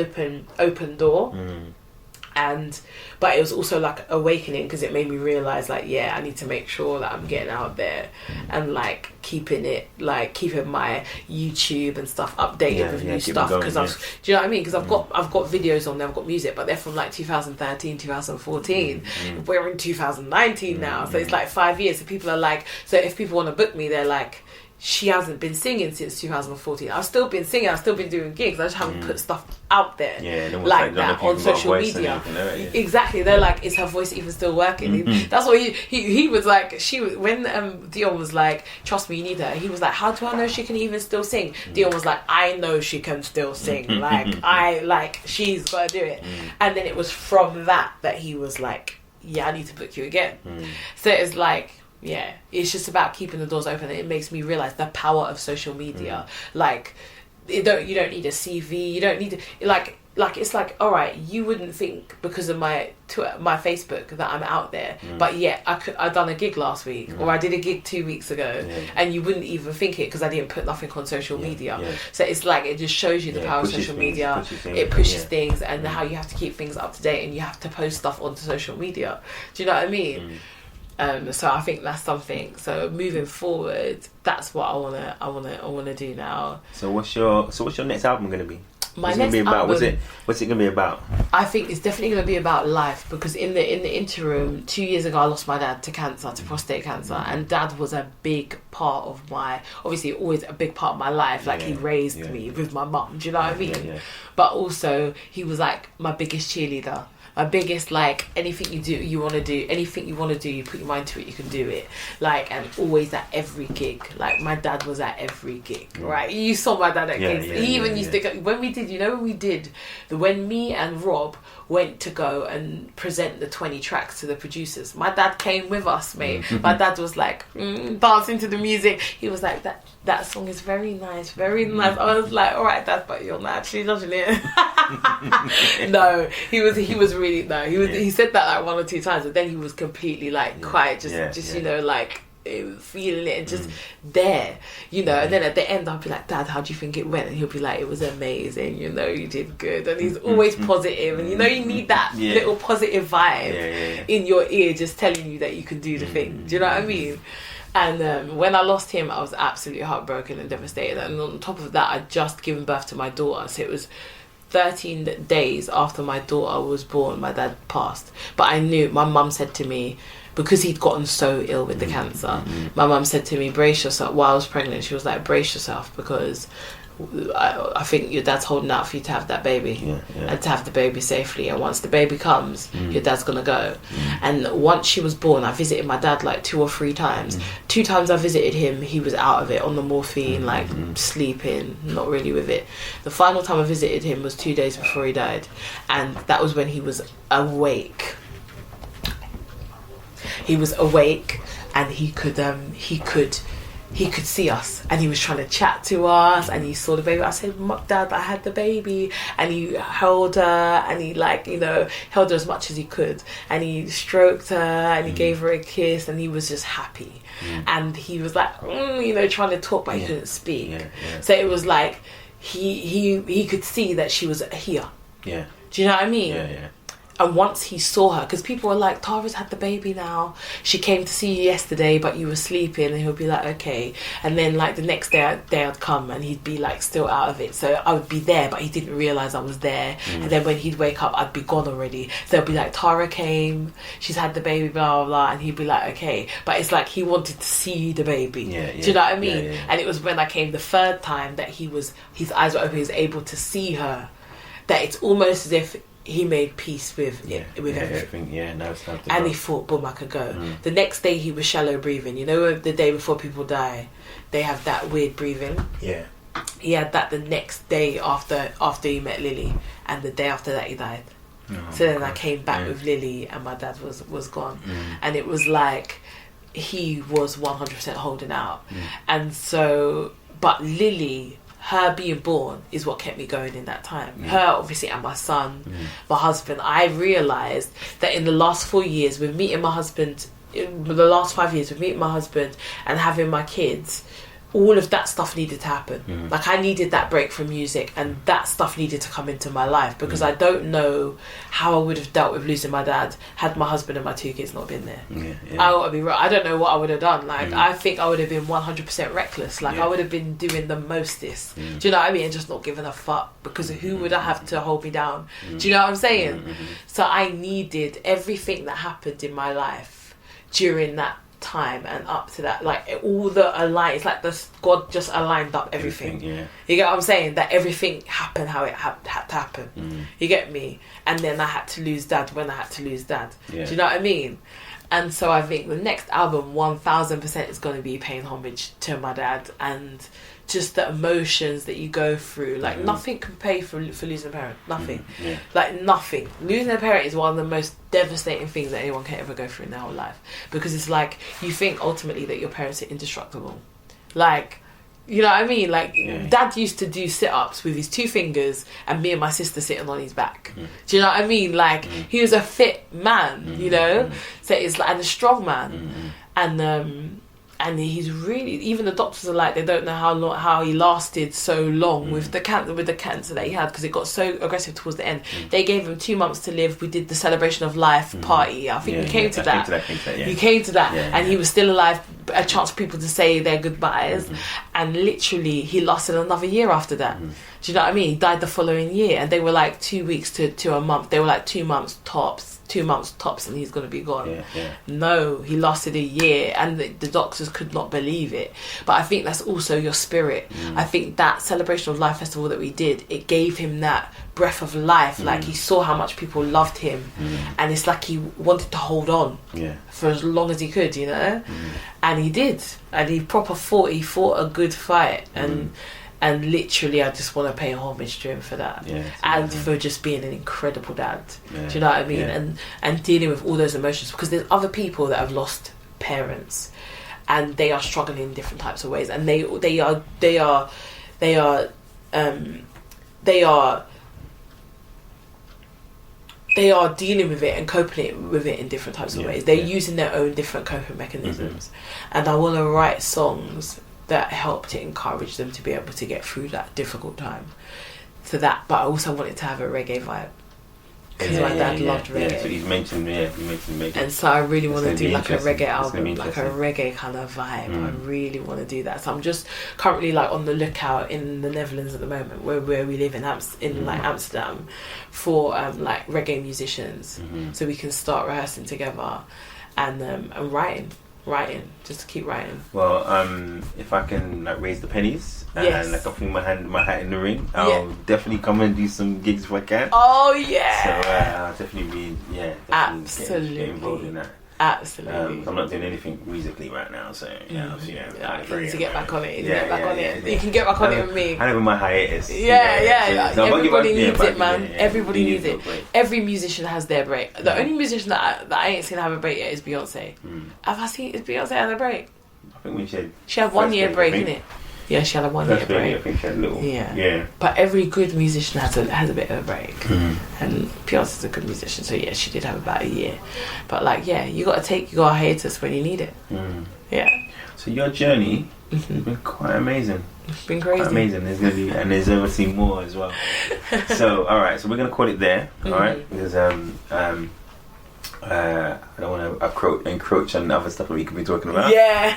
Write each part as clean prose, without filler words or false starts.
open door. But it was also like awakening, because it made me realize, like, yeah, I need to make sure that I'm getting out there and like keeping my YouTube and stuff updated with new stuff, because do you know what I mean? Because I've got videos on there, I've got music, but they're from like 2013, 2014. We're in 2019 now, so it's like 5 years. So people are like, so if people want to book me, they're like, she hasn't been singing since 2014. I've still been singing, I've still been doing gigs, I just haven't put stuff out there like that on social media. Exactly, they're like, is her voice even still working? That's what he was like. When Dion was like, trust me, you need her, he was like, how do I know she can even still sing? Dion was like, I know she can still sing, she's gotta do it. And then it was from that he was like, yeah, I need to book you again. So it's like, yeah, it's just about keeping the doors open. It makes me realize the power of social media. Like, you don't need a CV, you don't need to like it's like, all right, you wouldn't think because of my Facebook that I'm out there, but yeah, I done a gig last week, or I did a gig 2 weeks ago, and you wouldn't even think it because I didn't put nothing on social media. So it's like, it just shows you the power of social media. It pushes things, and how you have to keep things up to date, and you have to post stuff onto social media. Do you know what I mean? So I think that's something. So moving forward, that's what I wanna do now. So what's your next album gonna be? My next album, what's it gonna be about? I think it's definitely gonna be about life, because in the interim, 2 years ago, I lost my dad to cancer, to prostate cancer, and Dad was a big part of obviously always a big part of my life. Like, he raised me with my mum. Do you know what I mean? But also, he was like my biggest cheerleader. My biggest, like, anything you want to do, you put your mind to it, you can do it. Like, and always at every gig. Like, my dad was at every gig, right? You saw my dad at gigs. He even used to go, when me and Rob went to go and present the 20 tracks to the producers, my dad came with us, mate. My dad was like, dancing to the music. He was like, that song is very nice, very nice. I was like, all right, Dad, but you're not actually judging it. No, he was really, no, he said that like 1 or 2 times, but then he was completely like quiet, just you know, like feeling it and just there, you know. And then at the end, I'll be like, Dad, how do you think it went? And he'll be like, it was amazing, you know, you did good. And he's always positive, and you know, you need that little positive vibe in your ear, just telling you that you can do the thing. Do you know what I mean? And when I lost him, I was absolutely heartbroken and devastated. And on top of that, I'd just given birth to my daughter, so it was 13 days after my daughter was born, my dad passed. But I knew, my mum said to me, because he'd gotten so ill with the cancer, my mum said to me, brace yourself. While I was pregnant, she was like, brace yourself, because I think your dad's holding out for you to have that baby, and to have the baby safely. And once the baby comes, your dad's gonna go. And once she was born, I visited my dad like 2 or 3 times. 2 times I visited him, he was out of it, on the morphine, like sleeping, not really with it. The final time I visited him was 2 days before he died, and that was when he was awake. He was awake, and he could see us, and he was trying to chat to us, and he saw the baby. I said, Dad, I had the baby. And he held her, and he, like, you know, held her as much as he could, and he stroked her, and he gave her a kiss, and he was just happy. And he was like, you know, trying to talk, but he couldn't speak. So it was like he could see that she was here. Do you know what I mean? And once he saw her, because people were like, Tara's had the baby now, she came to see you yesterday, but you were sleeping. And he'll be like, okay. And then like the next day I'd come, and he'd be like still out of it. So I would be there, but he didn't realise I was there. And then when he'd wake up, I'd be gone already. So it'd be like, Tara came, she's had the baby, blah, blah, blah. And he'd be like, okay. But it's like he wanted to see the baby. Do you know what I mean? And it was when I came the 3rd time that his eyes were open, he was able to see her. That it's almost as if he made peace with everything. And he thought, boom, I could go. The next day he was shallow breathing. You know, the day before people die, they have that weird breathing. He had that the next day after he met Lily, and the day after that he died. So then I came back with Lily, and my dad was gone. And it was like he was 100% holding out. And so, but Lily, her being born is what kept me going in that time. Her, obviously, and my son, my husband. I realised that in the last 4 years, with meeting my husband, in the last 5 years, with meeting my husband and having my kids, all of that stuff needed to happen. Like, I needed that break from music, and that stuff needed to come into my life, because I don't know how I would have dealt with losing my dad had my husband and my 2 kids not been there. I want to be real. I don't know what I would have done. Like, I think I would have been 100% reckless. Like, I would have been doing the mostest. Do you know what I mean? And just not giving a fuck, because who would I have to hold me down? Do you know what I'm saying? So I needed everything that happened in my life during that time and up to that, like all the alliance, like God just aligned up everything. You get what I'm saying? That everything happened how it had to happen. You get me? And then I had to lose dad when I had to lose dad. Do you know what I mean? And so I think the next album 1000% is going to be paying homage to my dad, and just the emotions that you go through. Like, nothing can pay for losing a parent. Nothing. Like, nothing. Losing a parent is one of the most devastating things that anyone can ever go through in their whole life, because it's like, you think ultimately that your parents are indestructible. Like, you know what I mean? Like, dad used to do sit-ups with his 2 fingers and me and my sister sitting on his back. Do you know what I mean? Like, he was a fit man, you know? So it's like, and a strong man. And he's really, even the doctors are like, they don't know how he lasted so long with the cancer that he had, because it got so aggressive towards the end. They gave him 2 months to live. We did the celebration of life party. I think we came to that. You came to that, and he was still alive. A chance for people to say their goodbyes, and literally he lasted another year after that. Do you know what I mean? He died the following year, and they were like 2 weeks to a month. They were like 2 months tops. 2 months tops, and he's going to be gone. No, he lasted a year, and the doctors could not believe it. But I think that's also your spirit. I think that celebration of life festival that we did, it gave him that breath of life. Like, he saw how much people loved him, and it's like he wanted to hold on for as long as he could, you know. And he did, and he fought a good fight, and literally I just want to pay homage to him for that, and for just being an incredible dad. Do you know what I mean? And dealing with all those emotions, because there's other people that have lost parents, and they are struggling in different types of ways, and they are dealing with it and coping with it in different types of ways. They're using their own different coping mechanisms, and I want to write songs that help to encourage them to be able to get through that difficult time. So that, but I also wanted to have a reggae vibe, because my dad loved reggae. So you mentioned reggae. And so I really want to do like a reggae album, like a reggae kind of vibe. I really want to do that. So I'm just currently like on the lookout in the Netherlands at the moment, where we live in like Amsterdam, for like reggae musicians, so we can start rehearsing together, and writing, just to keep writing. Well, if I can like raise the pennies and like I throw my hat in the ring, I'll definitely come and do some gigs if I can. Oh yeah. So I'll definitely be absolutely get involved in that. Absolutely. I'm not doing anything musically right now, so you need to get back on it. You can get back on it with me. I have my hiatus. So everybody needs it, man. Everybody needs it. Every musician has their break. The only musician that I ain't seen have a break yet is Beyonce. Have I seen? Is Beyonce had a break? I think she had 1 year break, innit? Yeah, she had a 1 year break. I think she had a little. Yeah. But every good musician has a bit of a break. And Beyonce's a good musician, so yeah, she did have about a year. But like, you got a hiatus when you need it. Yeah. So your journey has been quite amazing. It's been crazy. Quite amazing. There's gonna be, and there's obviously more as well. So all right, so we're gonna call it there. All right, because I don't want to encroach on other stuff that we could be talking about. Yeah.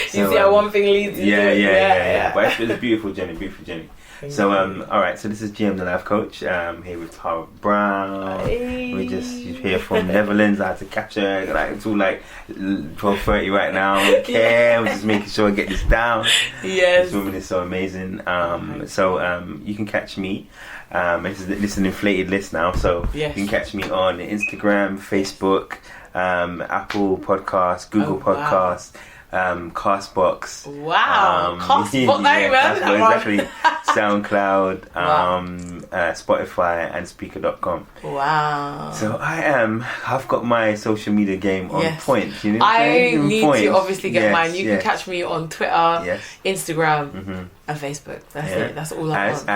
So, you see how one thing leads to yeah. But it's a beautiful journey. So all right, so this is GM the Life Coach. Here with Tara Brown. We just here from Netherlands. I had to capture like it's all like 12:30 right now. I don't care. I'm just making sure I get this down. Yes. This woman is so amazing. So you can catch me. This is an inflated list now, so you can catch me on Instagram, Facebook, Apple Podcasts, Google Podcasts. Castbox. Wow. Castbox, exactly. SoundCloud, Spotify, and Speaker.com. Wow. So I've got my social media game on point. You know I need to obviously get mine. You can catch me on Twitter, Instagram, and Facebook. That's it. That's all I'm on.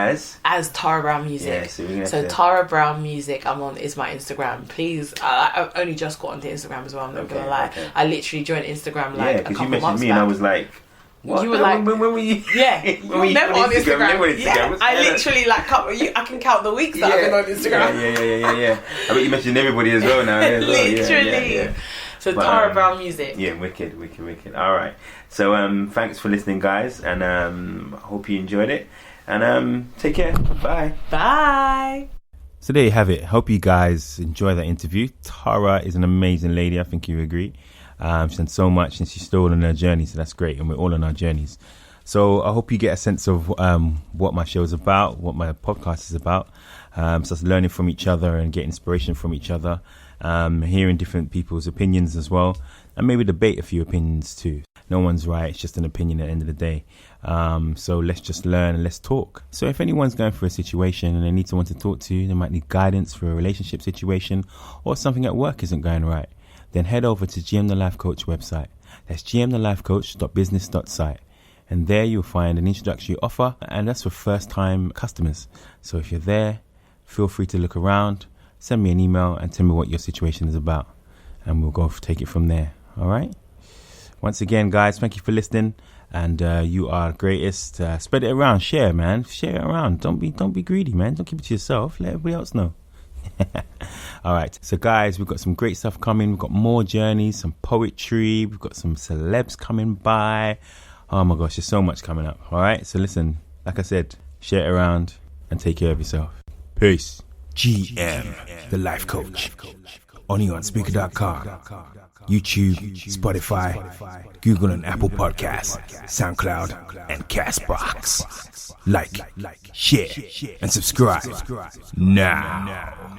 As Tara Brown Music. So Tara Brown Music, is my Instagram. Please, I've only just got onto Instagram as well. I'm not gonna lie. I literally joined Instagram like a couple months back. And I was like, What? You were like, when were you? Yeah, you were never on Instagram. Yeah, I literally like I can count the weeks that I've been on Instagram. Yeah. I bet you mentioned everybody as well now. Literally. Yeah. So Tara Brown music. Yeah, wicked. All right. So thanks for listening, guys, and hope you enjoyed it. And take care. Bye. Bye. So there you have it. Hope you guys enjoy that interview. Tara is an amazing lady. I think you agree. She's done so much and she's still on her journey, so that's great. And we're all on our journeys. So I hope you get a sense of what my show is about, what my podcast is about. So it's learning from each other and get inspiration from each other, hearing different people's opinions as well, and maybe debate a few opinions too. No one's right, it's just an opinion at the end of the day. So let's just learn and let's talk. So if anyone's going through a situation and they need someone to talk to, they might need guidance for a relationship situation or something at work isn't going right, then head over to GM the Life Coach website. That's gmthelifecoach.business.site. And there you'll find an introductory offer, and that's for first-time customers. So if you're there, feel free to look around, send me an email and tell me what your situation is about. And we'll go take it from there. All right? Once again, guys, thank you for listening. And you are greatest. Spread it around. Share, man. Share it around. Don't be greedy, man. Don't keep it to yourself. Let everybody else know. All right, so guys, we've got some great stuff coming. We've got more journeys, some poetry, we've got some celebs coming by. Oh my gosh, there's so much coming up. All right, so listen, like I said, share it around and take care of yourself. Peace. GM the Life Coach, only on Speaker.com, YouTube, Spotify, Google and Apple Podcasts, SoundCloud and Castbox. Like, share and subscribe now.